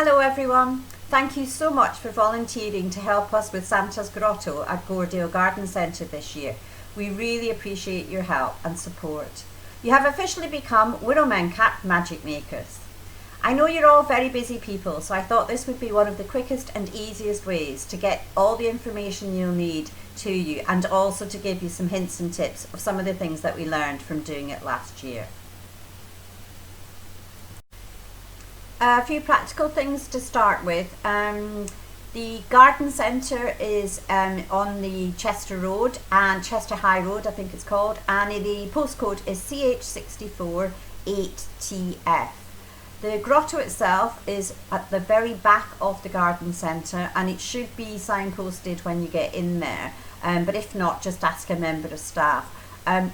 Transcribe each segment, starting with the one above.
Hello everyone, thank you so much for volunteering to help us with Santa's Grotto at Gordale Garden Centre this year. We really appreciate your help and support. You have officially become Wirrowmen Cap Magic Makers. I know you're all very busy people, so I thought this would be one of the quickest and easiest ways to get all the information you'll need to you, and also to give you some hints and tips of some of the things that we learned from doing it last year. A few practical things to start with. The garden centre is on the Chester Road, and Chester High Road I think it's called, and the postcode is CH64 8TF. The grotto itself is at the very back of the garden centre, and it should be signposted when you get in there, but if not, just ask a member of staff.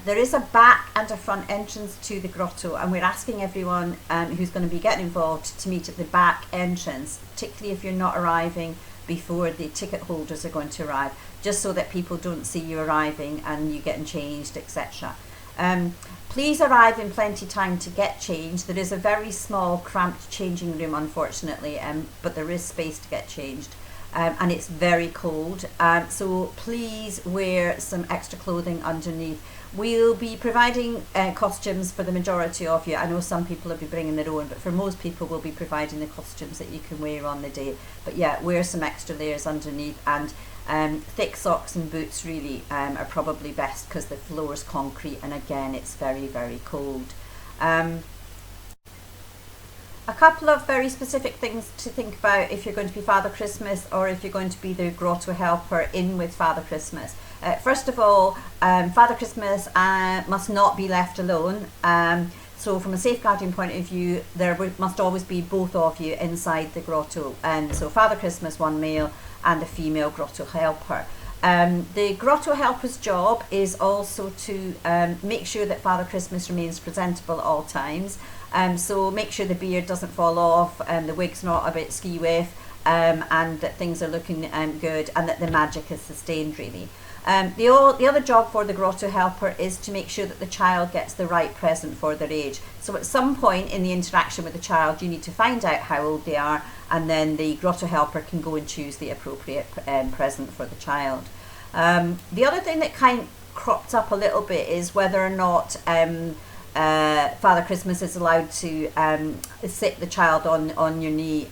There is a back and a front entrance to the grotto, and we're asking everyone who's going to be getting involved to meet at the back entrance, particularly if you're not arriving before the ticket holders are going to arrive, just so that people don't see you arriving and you getting changed, etc. Please arrive in plenty time to get changed. There is a very small cramped changing room, unfortunately, but there is space to get changed. And it's very cold, so please wear some extra clothing underneath. We'll be providing costumes for the majority of you. I know some people will be bringing their own, but for most people we'll be providing the costumes that you can wear on the day. But yeah, wear some extra layers underneath, and thick socks and boots really are probably best, because the floor is concrete and again it's very, very cold. A couple of very specific things to think about if you're going to be Father Christmas, or if you're going to be the grotto helper in with Father Christmas. First of all, Father Christmas must not be left alone. So from a safeguarding point of view, there must always be both of you inside the grotto. So Father Christmas, one male, and a female grotto helper. The grotto helper's job is also to make sure that Father Christmas remains presentable at all times. So make sure the beard doesn't fall off, the wig's not a bit ski-whiff, and that things are looking good, and that the magic is sustained really. The other job for the grotto helper is to make sure that the child gets the right present for their age. So at some point in the interaction with the child, you need to find out how old they are, and then the grotto helper can go and choose the appropriate present for the child. The other thing that kind of cropped up a little bit is whether or not Father Christmas is allowed to sit the child on your knee.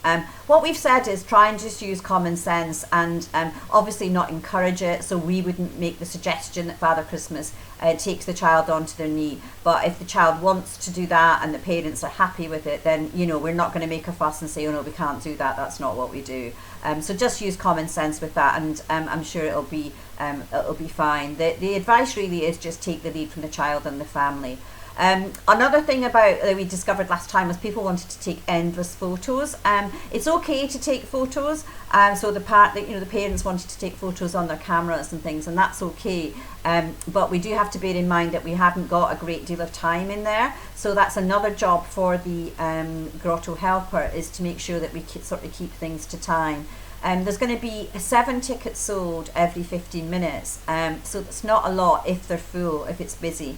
What we've said is try and just use common sense, and obviously not encourage it, so we wouldn't make the suggestion that Father Christmas takes the child onto their knee. But if the child wants to do that and the parents are happy with it, then we're not going to make a fuss and say, oh no, we can't do that, that's not what we do. So just use common sense with that, and I'm sure it'll be fine. The advice really is just take the lead from the child and the family. Another thing that we discovered last time was people wanted to take endless photos. It's okay to take photos, so the parents wanted to take photos on their cameras and things, and that's okay. But we do have to bear in mind that we haven't got a great deal of time in there, so that's another job for the grotto helper, is to make sure that we sort of keep things to time. There's going to be 7 tickets sold every 15 minutes, so that's not a lot if they're full, if it's busy.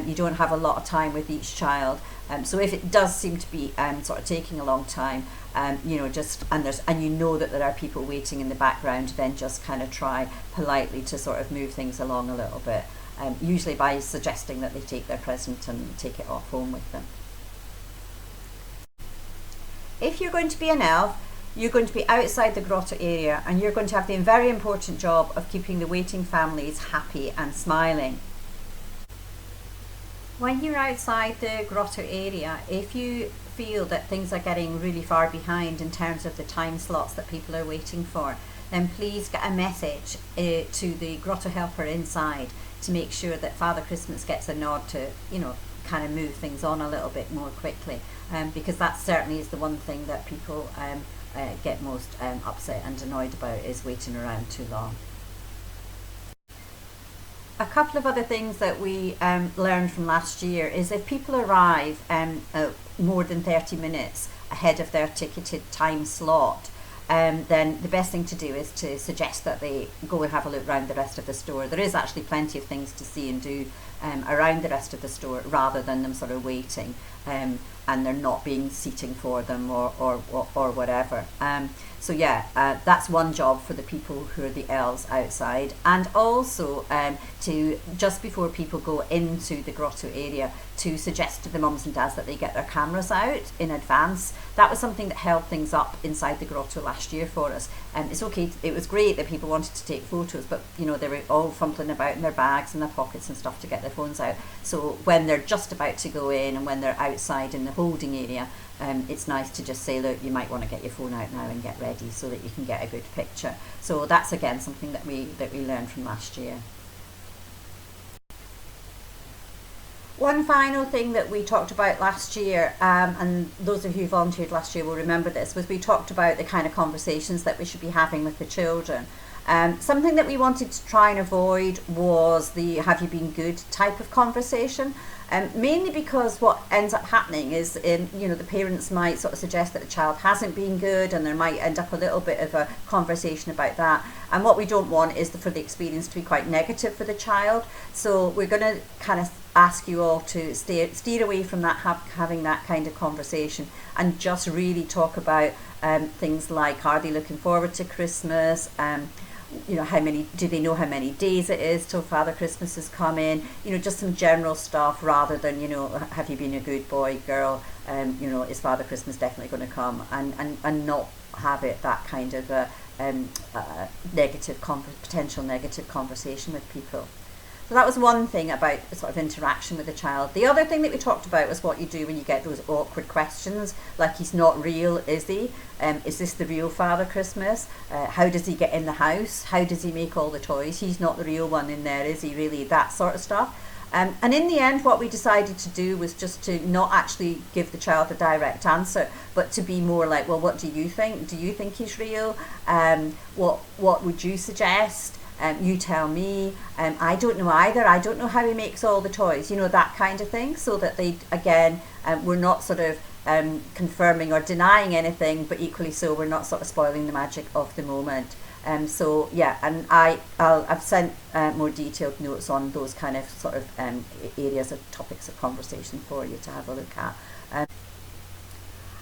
You don't have a lot of time with each child, so if it does seem to be sort of taking a long time, and you know that there are people waiting in the background, then just kind of try politely to sort of move things along a little bit, usually by suggesting that they take their present and take it off home with them. If you're going to be an elf, you're going to be outside the grotto area, and you're going to have the very important job of keeping the waiting families happy and smiling. When you're outside the grotto area, if you feel that things are getting really far behind in terms of the time slots that people are waiting for, then please get a message to the grotto helper inside to make sure that Father Christmas gets a nod to, kind of move things on a little bit more quickly, because that certainly is the one thing that people get most upset and annoyed about, is waiting around too long. A couple of other things that we learned from last year is if people arrive more than 30 minutes ahead of their ticketed time slot, then the best thing to do is to suggest that they go and have a look around the rest of the store. There is actually plenty of things to see and do around the rest of the store, rather than them sort of waiting. and there not being seating for them or whatever. So yeah, that's one job for the people who are the elves outside, and also to, just before people go into the grotto area, to suggest to the mums and dads that they get their cameras out in advance. That was something that held things up inside the grotto last year for us. It's okay, it was great that people wanted to take photos, but you know, they were all fumbling about in their bags and their pockets and stuff to get their phones out. So when they're just about to go in and when they're outside in the holding area, it's nice to just say, look, you might want to get your phone out now and get ready so that you can get a good picture. So that's again something that we learned from last year. One final thing that we talked about last year, and those of you who volunteered last year will remember this, was we talked about the kind of conversations that we should be having with the children. Something that we wanted to try and avoid was the "have you been good" type of conversation, mainly because what ends up happening is, you know, the parents might sort of suggest that the child hasn't been good, and there might end up a little bit of a conversation about that. And what we don't want is for the experience to be quite negative for the child. So we're going to kind of ask you all to steer away from that, having that kind of conversation, and just really talk about things like, are they looking forward to Christmas? You know, do they know how many days it is till Father Christmas is coming? You know, just some general stuff, rather than, you know, have you been a good boy, girl? You know, is Father Christmas definitely going to come? And not have it that kind of a potential negative conversation with people. So that was one thing about sort of interaction with the child. The other thing that we talked about was what you do when you get those awkward questions, like, he's not real, is he? Is this the real Father Christmas? How does he get in the house? How does he make all the toys? He's not the real one in there, is he really? That sort of stuff. And in the end, what we decided to do was just to not actually give the child a direct answer, but to be more like, well, what do you think? Do you think he's real? What would you suggest? You tell me. I don't know either. I don't know how he makes all the toys. You know, that kind of thing, so that they, again, we're not sort of confirming or denying anything, but equally so we're not sort of spoiling the magic of the moment. So yeah, and I've sent more detailed notes on those kind of sort of areas of topics of conversation for you to have a look at.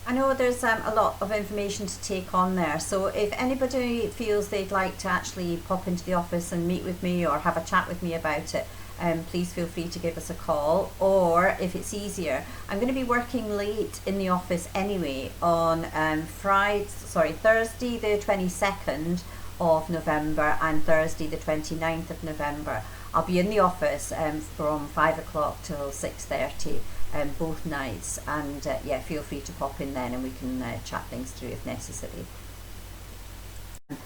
I know there's a lot of information to take on there, so if anybody feels they'd like to actually pop into the office and meet with me or have a chat with me about it, please feel free to give us a call. Or if it's easier, I'm going to be working late in the office anyway on Thursday the 22nd of November and Thursday the 29th of November. I'll be in the office from 5 o'clock till 6:30 both nights, and yeah, feel free to pop in then and we can chat things through if necessary.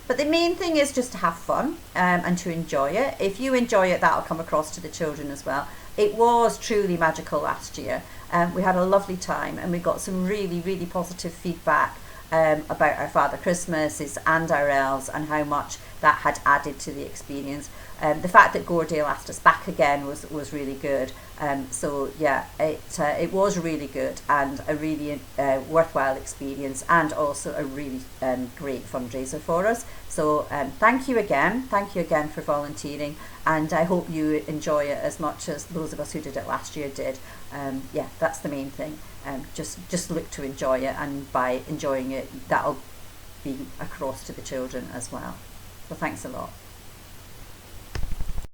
But the main thing is just to have fun and to enjoy it. If you enjoy it, that'll come across to the children as well. It was truly magical last year. We had a lovely time, and we got some really, really positive feedback about our Father Christmases and our elves, and how much that had added to the experience. The fact that Gordale asked us back again was really good. So yeah, it was really good and a really worthwhile experience, and also a really great fundraiser for us. So thank you again for volunteering, and I hope you enjoy it as much as those of us who did it last year did. Yeah, that's the main thing. Just look to enjoy it, and by enjoying it, that'll be across to the children as well. So thanks a lot.